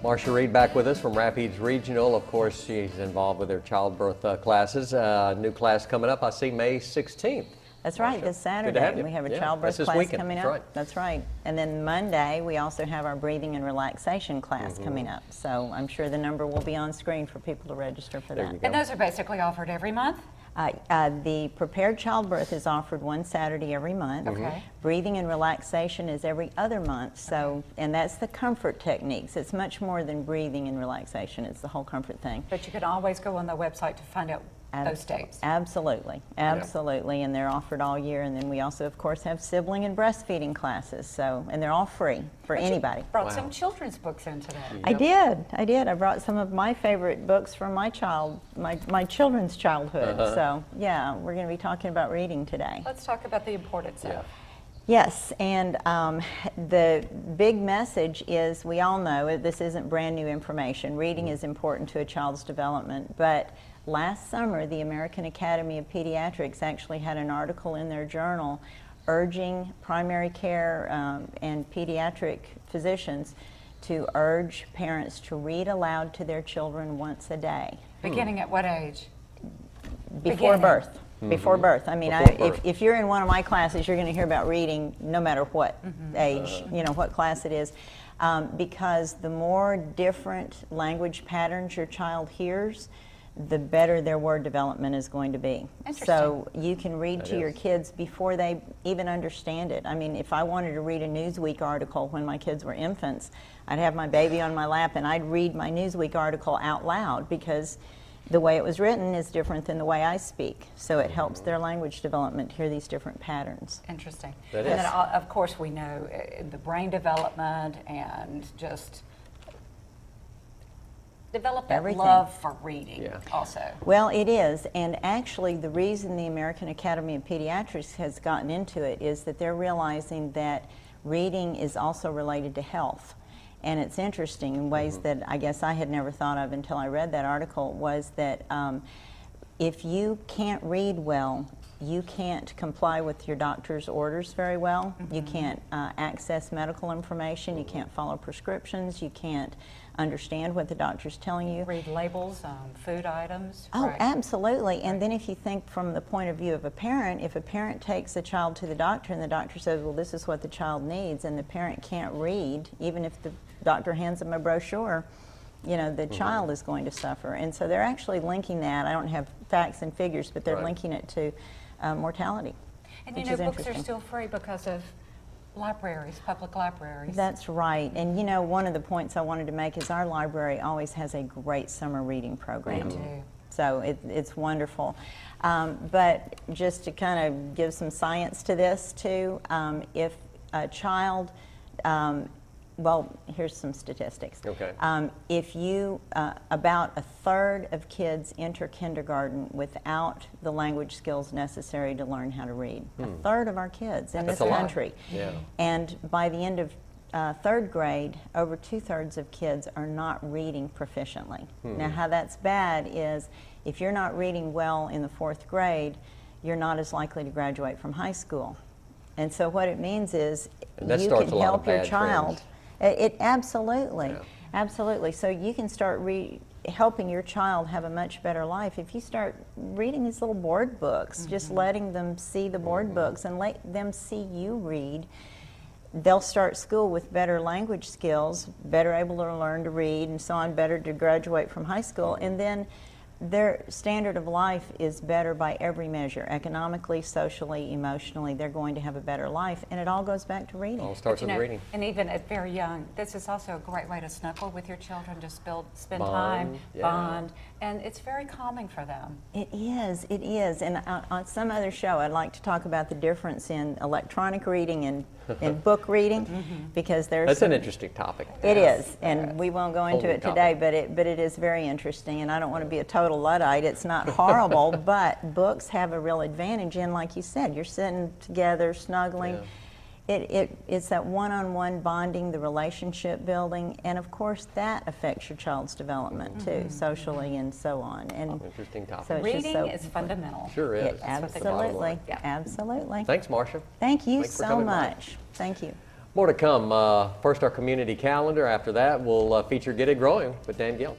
Marcia Reed back with us from Rapides Regional. Of course, she's involved with their childbirth classes. New class coming up, I see May 16th. That's right, Marcia, this Saturday. good to have you. We have a Yeah, childbirth that's this class weekend. coming That's up. right. That's right. And then Monday, we also have our breathing and relaxation class Mm-hmm. coming up. So I'm sure the number will be on screen for people to register for There that. you go. And those are basically offered every month? The prepared childbirth is offered one Saturday every month. Okay. Breathing and relaxation is every other month. So, and that's the comfort techniques. It's much more than breathing and relaxation. It's the whole comfort thing. But you can always go on the website to find out those dates. Absolutely, absolutely, and they're offered all year. And then we also, of course, have sibling and breastfeeding classes. So, and they're all free for But you anybody. brought Wow. some children's books in today. I did. I brought some of my favorite books from my children's childhood. So, yeah, we're going to be talking about reading today. Let's talk about the importance Yeah. of. Yes, and the big message is, we all know this isn't brand new information. Reading is important to a child's development, but last summer the American Academy of Pediatrics actually had an article in their journal urging primary care and pediatric physicians to urge parents to read aloud to their children once a day. Beginning at what age? Before Beginning. birth. Before birth. I mean, Before birth. if you're in one of my classes, you're going to hear about reading no matter what age, you know, what class it is. Because the more different language patterns your child hears, the better their word development is going to be. So you can read to your kids before they even understand it. I mean, if I wanted to read a Newsweek article when my kids were infants, I'd have my baby on my lap and I'd read my Newsweek article out loud, because the way it was written is different than the way I speak. So it helps their language development to hear these different patterns. Interesting. That And is. then, of course, we know the brain development and just develop that Everything. love for reading Yeah. also. Well, it is, and actually the reason the American Academy of Pediatrics has gotten into it is that they're realizing that reading is also related to health. And it's interesting in ways that I guess I had never thought of until I read that article, was that if you can't read well, you can't comply with your doctor's orders very well. You can't access medical information. You can't follow prescriptions. You can't understand what the doctor's telling you. Read labels on food items. Oh, right. absolutely. And then if you think from the point of view of a parent, if a parent takes a child to the doctor and the doctor says, well, this is what the child needs, and the parent can't read, even if the doctor hands them a brochure, you know, the child is going to suffer. And so they're actually linking that. I don't have facts and figures, but they're Right. linking it to mortality, And which you know, is books are interesting. still free because of libraries, public libraries. That's right. And you know, one of the points I wanted to make is our library always has a great summer reading program. They do. So it's wonderful. But just to kind of give some science to this too, if a child, well, here's some statistics. Okay. If you, about a third of kids enter kindergarten without the language skills necessary to learn how to read. A third of our kids in That's this a lot. country. Yeah. And by the end of third grade, over 2/3 of kids are not reading proficiently. Now, how that's bad is if you're not reading well in the 4th grade, you're not as likely to graduate from high school. And so what it means is And that you starts can a lot of help your bad child. trends. It absolutely, Yeah. absolutely. So you can start helping your child have a much better life if you start reading these little board books, just letting them see the board books and let them see you read. They'll start school with better language skills, better able to learn to read and so on, better to graduate from high school, and then their standard of life is better by every measure. Economically, socially, emotionally, they're going to have a better life, and it all goes back to reading. All starts You with know, reading. and even at very young, this is also a great way to snuggle with your children, just spend Bond, time, yeah. bond, and it's very calming for them. It is. And on some other show, I'd like to talk about the difference in electronic reading and book reading, because there's That's some, an interesting topic. It is, and we won't go into Whole it new today, topic. but it is very interesting, and I don't want to be a total Luddite. It's not horrible, but books have a real advantage, and like you said, you're sitting together, snuggling. Yeah. It's that one-on-one bonding, the relationship building, and of course that affects your child's development too, socially and so on. And Interesting topic. so it's just Reading so is fundamental. Sure is. It, That's the bottom line. absolutely, Yeah. absolutely. Thanks, Marcia. Thank you Thanks for so coming by. much. Thank you. More to come. First, our community calendar. After that, we'll feature Get It Growing with Dan Gill.